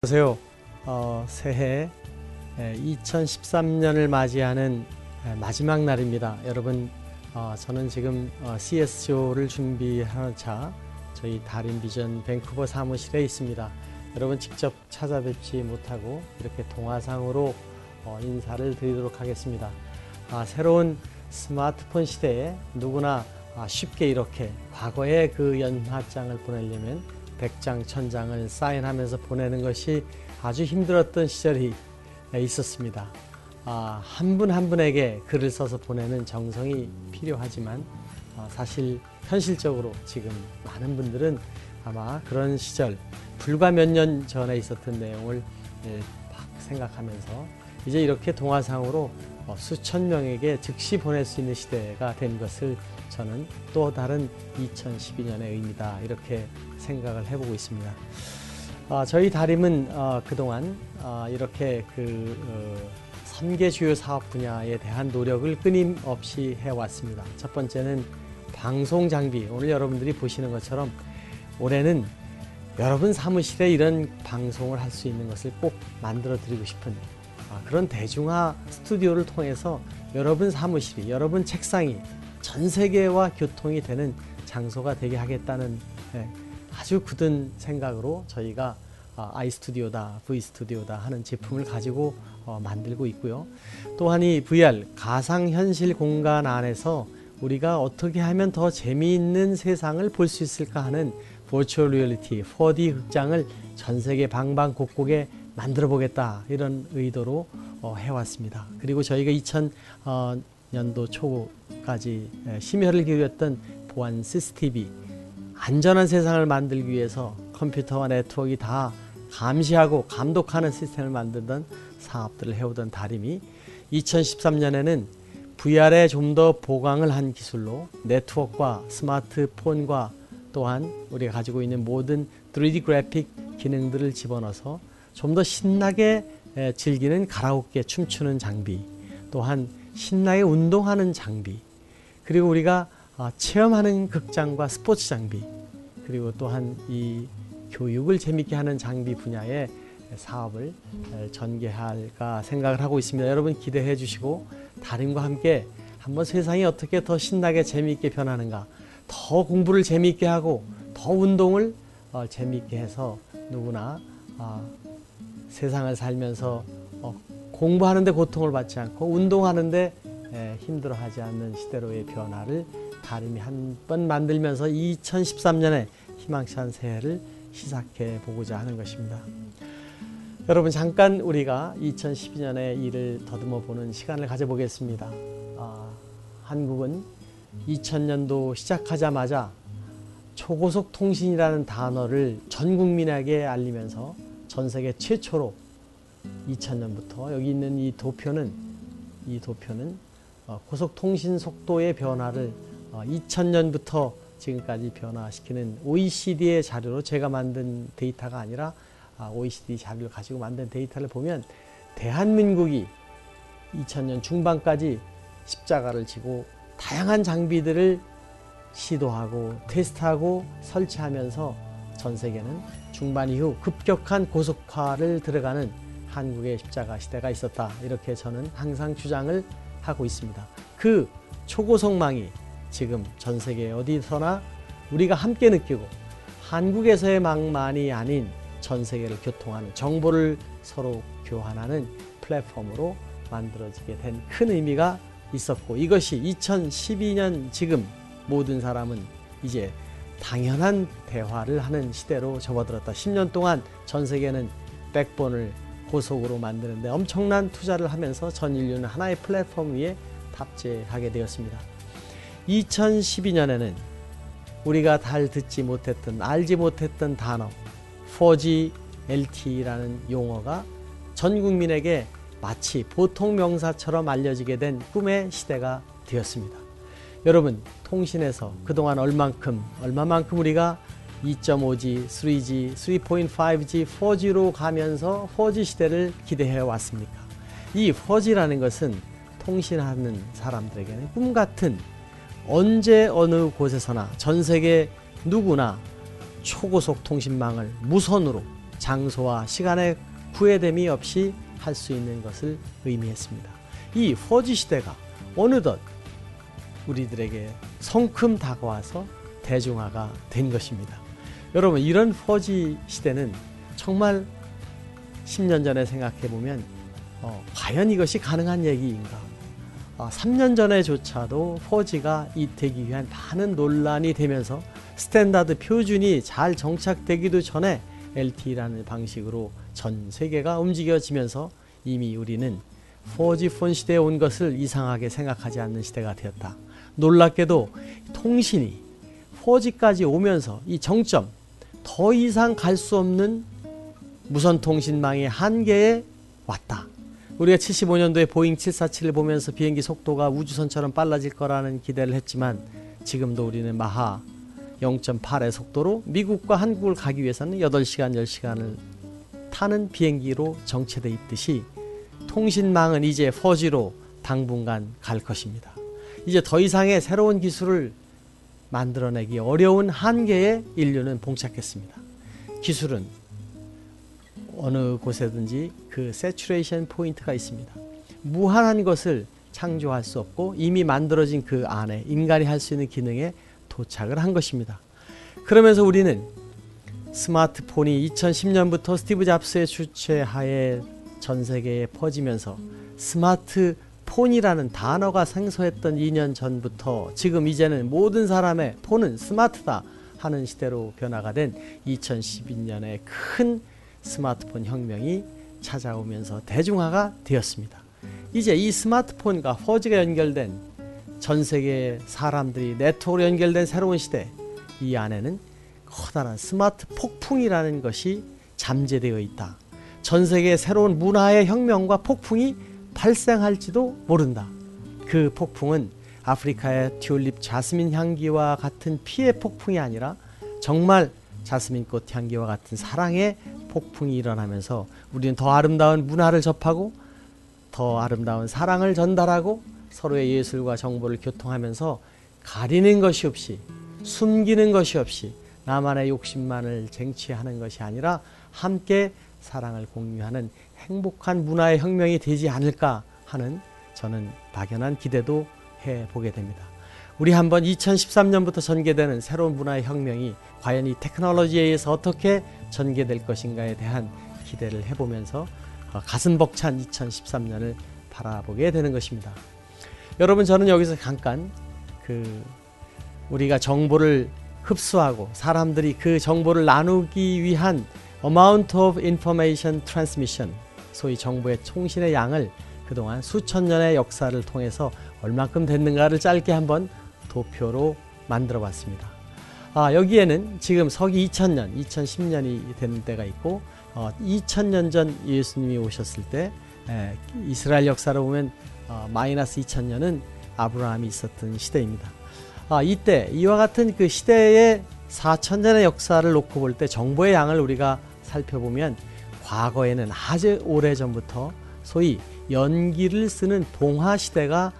안녕하세요. 새해 2013년을 맞이하는 마지막 날입니다. 여러분, 저는 지금 CS쇼를 준비하는 차 저희 달인비전 밴쿠버 사무실에 있습니다. 여러분 직접 찾아뵙지 못하고 이렇게 동화상으로 인사를 드리도록 하겠습니다. 새로운 스마트폰 시대에 누구나 쉽게 이렇게 과거의 그 연하장을 보내려면 100장, 1000장을 사인하면서 보내는 것이 아주 힘들었던 시절이 있었습니다. 한 분 한 분에게 글을 써서 보내는 정성이 필요하지만 사실 현실적으로 지금 많은 분들은 아마 그런 시절 불과 몇 년 전에 있었던 내용을 생각하면서 이제 이렇게 동화상으로 수천 명에게 즉시 보낼 수 있는 시대가 된 것을 저는 또 다른 2012년의 의미다 이렇게 생각을 해보고 있습니다. 저희 다림은 그동안 이렇게 3개 주요 사업 분야에 대한 노력을 끊임없이 해왔습니다. 첫 번째는 방송 장비. 오늘 여러분들이 보시는 것처럼 올해는 여러분 사무실에 이런 방송을 할 수 있는 것을 꼭 만들어 드리고 싶은 그런 대중화 스튜디오를 통해서 여러분 사무실이, 여러분 책상이 전 세계와 교통이 되는 장소가 되게 하겠다는 아주 굳은 생각으로 저희가 i스튜디오다, V스튜디오다 하는 제품을 가지고 만들고 있고요. 또한 이 VR, 가상현실 공간 안에서 우리가 어떻게 하면 더 재미있는 세상을 볼 수 있을까 하는 버추얼 리얼리티 4D 극장을 전 세계 방방곡곡에 만들어 보겠다 이런 의도로 해왔습니다. 그리고 저희가 2000년도 초까지 심혈을 기울였던 보안 CCTV 안전한 세상을 만들기 위해서 컴퓨터와 네트워크가 다 감시하고 감독하는 시스템을 만들던 사업들을 해오던 다림이 2013년에는 VR에 좀 더 보강을 한 기술로 네트워크와 스마트폰과 또한 우리가 가지고 있는 모든 3D 그래픽 기능들을 집어넣어서 좀 더 신나게 즐기는 가라오케 춤추는 장비, 또한 신나게 운동하는 장비, 그리고 우리가 체험하는 극장과 스포츠 장비, 그리고 또한 이 교육을 재밌게 하는 장비 분야의 사업을 전개할까 생각을 하고 있습니다. 여러분 기대해 주시고 다림과 함께 한번 세상이 어떻게 더 신나게 재미있게 변하는가, 더 공부를 재미있게 하고 더 운동을 재미있게 해서 누구나 세상을 살면서 공부하는데 고통을 받지 않고 운동하는데 힘들어하지 않는 시대로의 변화를 다림이 한번 만들면서 2013년에 희망찬 새해를 시작해 보고자 하는 것입니다. 여러분 잠깐 우리가 2012년의 일을 더듬어 보는 시간을 가져보겠습니다. 한국은 2000년도 시작하자마자 초고속 통신이라는 단어를 전 국민에게 알리면서 전 세계 최초로 2000년부터 여기 있는 이 도표는 고속통신 속도의 변화를 2000년부터 지금까지 변화시키는 OECD의 자료로 제가 만든 데이터가 아니라 OECD 자료를 가지고 만든 데이터를 보면 대한민국이 2000년 중반까지 십자가를 지고 다양한 장비들을 시도하고 테스트하고 설치하면서 전 세계는 중반 이후 급격한 고속화를 들어가는 한국의 십자가 시대가 있었다. 이렇게 저는 항상 주장을 하고 있습니다. 그 초고속망이 지금 전 세계 어디서나 우리가 함께 느끼고 한국에서의 망만이 아닌 전 세계를 교통하는 정보를 서로 교환하는 플랫폼으로 만들어지게 된 큰 의미가 있었고, 이것이 2012년 지금 모든 사람은 이제 당연한 대화를 하는 시대로 접어들었다. 10년 동안 전 세계는 백본을 고속으로 만드는데 엄청난 투자를 하면서 전 인류는 하나의 플랫폼 위에 탑재하게 되었습니다. 2012년에는 우리가 잘 듣지 못했던, 알지 못했던 단어 4G LTE라는 용어가 전 국민에게 마치 보통 명사처럼 알려지게 된 꿈의 시대가 되었습니다. 여러분, 통신에서 그동안 얼마만큼 우리가 2.5G, 3G, 3.5G, 4G로 가면서 4G 시대를 기대해 왔습니까? 이 4G라는 것은 통신하는 사람들에게는 꿈같은, 언제 어느 곳에서나 전 세계 누구나 초고속 통신망을 무선으로 장소와 시간의 구애됨이 없이 할 수 있는 것을 의미했습니다. 이 4G 시대가 어느덧 우리들에게 성큼 다가와서 대중화가 된 것입니다. 여러분, 이런 4G 시대는 정말 10년 전에 생각해보면 과연 이것이 가능한 얘기인가? 3년 전에조차도 4G가 되기 위한 많은 논란이 되면서 스탠다드 표준이 잘 정착되기도 전에 LTE라는 방식으로 전 세계가 움직여지면서 이미 우리는 4G 폰 시대에 온 것을 이상하게 생각하지 않는 시대가 되었다. 놀랍게도 통신이 4G까지 오면서 이 정점, 더 이상 갈 수 없는 무선통신망의 한계에 왔다. 우리가 75년도에 보잉 747을 보면서 비행기 속도가 우주선처럼 빨라질 거라는 기대를 했지만 지금도 우리는 마하 0.8의 속도로 미국과 한국을 가기 위해서는 8시간, 10시간을 타는 비행기로 정체되어 있듯이 통신망은 이제 4G로 당분간 갈 것입니다. 이제 더 이상의 새로운 기술을 만들어내기 어려운 한계에 인류는 봉착했습니다. 기술은 어느 곳에든지 그 세츄레이션 포인트가 있습니다. 무한한 것을 창조할 수 없고 이미 만들어진 그 안에 인간이 할 수 있는 기능에 도착을 한 것입니다. 그러면서 우리는 스마트폰이 2010년부터 스티브 잡스의 주최하에 전 세계에 퍼지면서 스마트폰이라는 단어가 생소했던 2년 전부터 지금 이제는 모든 사람의 폰은 스마트다 하는 시대로 변화가 된 2012년에 큰 스마트폰 혁명이 찾아오면서 대중화가 되었습니다. 이제 이 스마트폰과 4G가 연결된 전 세계의 사람들이 네트워크로 연결된 새로운 시대, 이 안에는 커다란 스마트 폭풍이라는 것이 잠재되어 있다. 전 세계의 새로운 문화의 혁명과 폭풍이 발생할지도 모른다. 그 폭풍은 아프리카의 튤립 자스민 향기와 같은 피의 폭풍이 아니라 정말 자스민꽃 향기와 같은 사랑의 폭풍이 일어나면서 우리는 더 아름다운 문화를 접하고 더 아름다운 사랑을 전달하고 서로의 예술과 정보를 교통하면서 가리는 것이 없이 숨기는 것이 없이 나만의 욕심만을 쟁취하는 것이 아니라 함께 사랑을 공유하는 행복한 문화의 혁명이 되지 않을까 하는 저는 막연한 기대도 해보게 됩니다. 우리 한번 2013년부터 전개되는 새로운 문화의 혁명이 과연 이 테크놀로지에 의해서 어떻게 전개될 것인가에 대한 기대를 해보면서 가슴 벅찬 2013년을 바라보게 되는 것입니다. 여러분, 저는 여기서 잠깐 우리가 정보를 흡수하고 사람들이 그 정보를 나누기 위한 amount of information transmission, 소위 정보의 통신의 양을 그동안 수천 년의 역사를 통해서 얼마큼 됐는가를 짧게 한번 도표로 만들어 봤습니다. 여기에는 지금 서기 2000년, 2010년이 되는 때가 있고 2000년 전 예수님이 오셨을 때 이스라엘 역사로 보면 마이너스 2000년은 아브라함이 있었던 시대입니다. 이때 이와 같은 그 시대의 4000년의 역사를 놓고 볼 때 정보의 양을 우리가 살펴보면 과거에는 아주 오래전부터 소위 연기를 쓰는 동화 시대가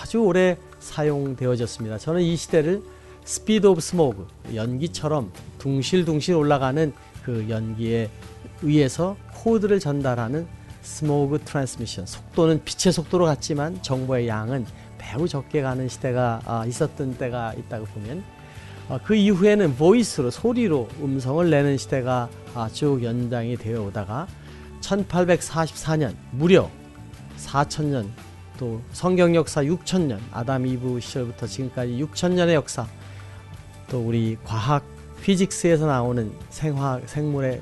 아주 오래 사용되어졌습니다. 저는 이 시대를 스피드 오브 스모그, 연기처럼 둥실둥실 올라가는 그 연기에 의해서 코드를 전달하는 스모그 트랜스미션, 속도는 빛의 속도로 갔지만 정보의 양은 매우 적게 가는 시대가 있었던 때가 있다고 보면 그 이후에는 보이스로, 소리로 음성을 내는 시대가 쭉 연장이 되어 오다가 1844년 무려 4000년, 또 성경 역사 6000년, 아담 이브 시절부터 지금까지 6000년의 역사, 또 우리 과학 피직스에서 나오는 생물의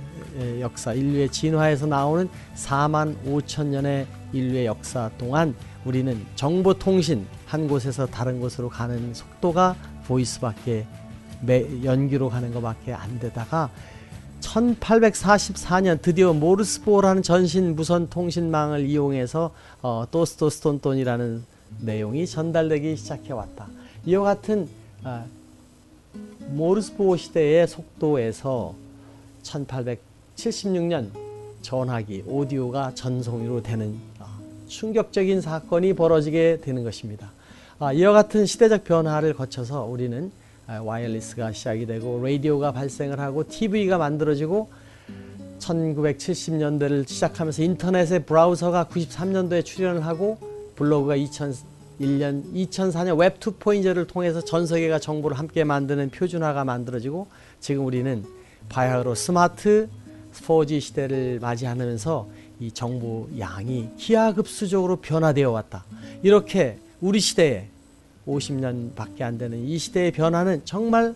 역사, 인류의 진화에서 나오는 45,000년의 인류의 역사 동안 우리는 정보통신 한 곳에서 다른 곳으로 가는 속도가 보이스밖에 연기로 가는 것밖에 안 되다가 1844년 드디어 모르스보라는 전신 무선 통신망을 이용해서 또스토스톤돈이라는 내용이 전달되기 시작해 왔다. 이와 같은 모르스보 시대의 속도에서 1876년 전화기, 오디오가 전송으로 되는 충격적인 사건이 벌어지게 되는 것입니다. 이와 같은 시대적 변화를 거쳐서 우리는 와이어리스가 시작이 되고 라디오가 발생을 하고 TV가 만들어지고 1970년대를 시작하면서 인터넷의 브라우저가 93년도에 출현을 하고 블로그가 2001년, 2004년 웹 2.0를 통해서 전 세계가 정보를 함께 만드는 표준화가 만들어지고 지금 우리는 바야흐로 스마트 4G 시대를 맞이하면서 이 정보 양이 기하급수적으로 변화되어 왔다. 이렇게 우리 시대에 50년밖에 안 되는 이 시대의 변화는 정말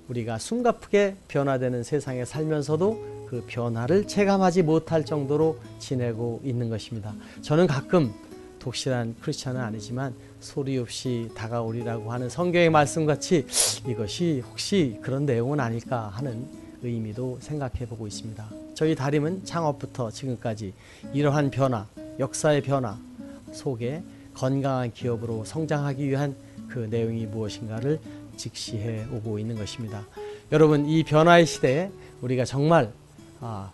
우리가 숨가쁘게 변화되는 세상에 살면서도 그 변화를 체감하지 못할 정도로 지내고 있는 것입니다. 저는 가끔 독실한 크리스찬은 아니지만 소리 없이 다가오리라고 하는 성경의 말씀같이 이것이 혹시 그런 내용은 아닐까 하는 의미도 생각해 보고 있습니다. 저희 다림은 창업부터 지금까지 이러한 변화, 역사의 변화 속에 건강한 기업으로 성장하기 위한 그 내용이 무엇인가를 직시해 오고 있는 것입니다. 여러분, 이 변화의 시대에 우리가 정말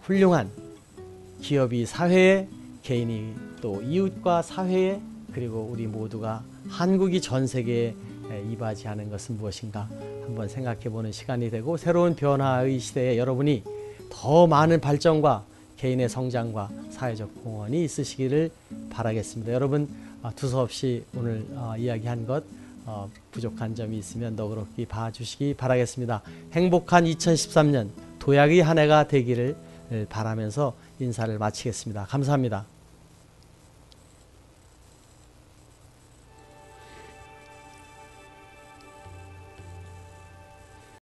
훌륭한 기업이 사회에, 개인이 또 이웃과 사회에, 그리고 우리 모두가 한국이 전 세계에 이바지하는 것은 무엇인가 한번 생각해 보는 시간이 되고, 새로운 변화의 시대에 여러분이 더 많은 발전과 개인의 성장과 사회적 공헌이 있으시기를 바라겠습니다. 여러분, 두서없이 오늘 이야기한 것 부족한 점이 있으면 너그럽게 봐주시기 바라겠습니다. 행복한 2013년 도약의 한 해가 되기를 바라면서 인사를 마치겠습니다. 감사합니다.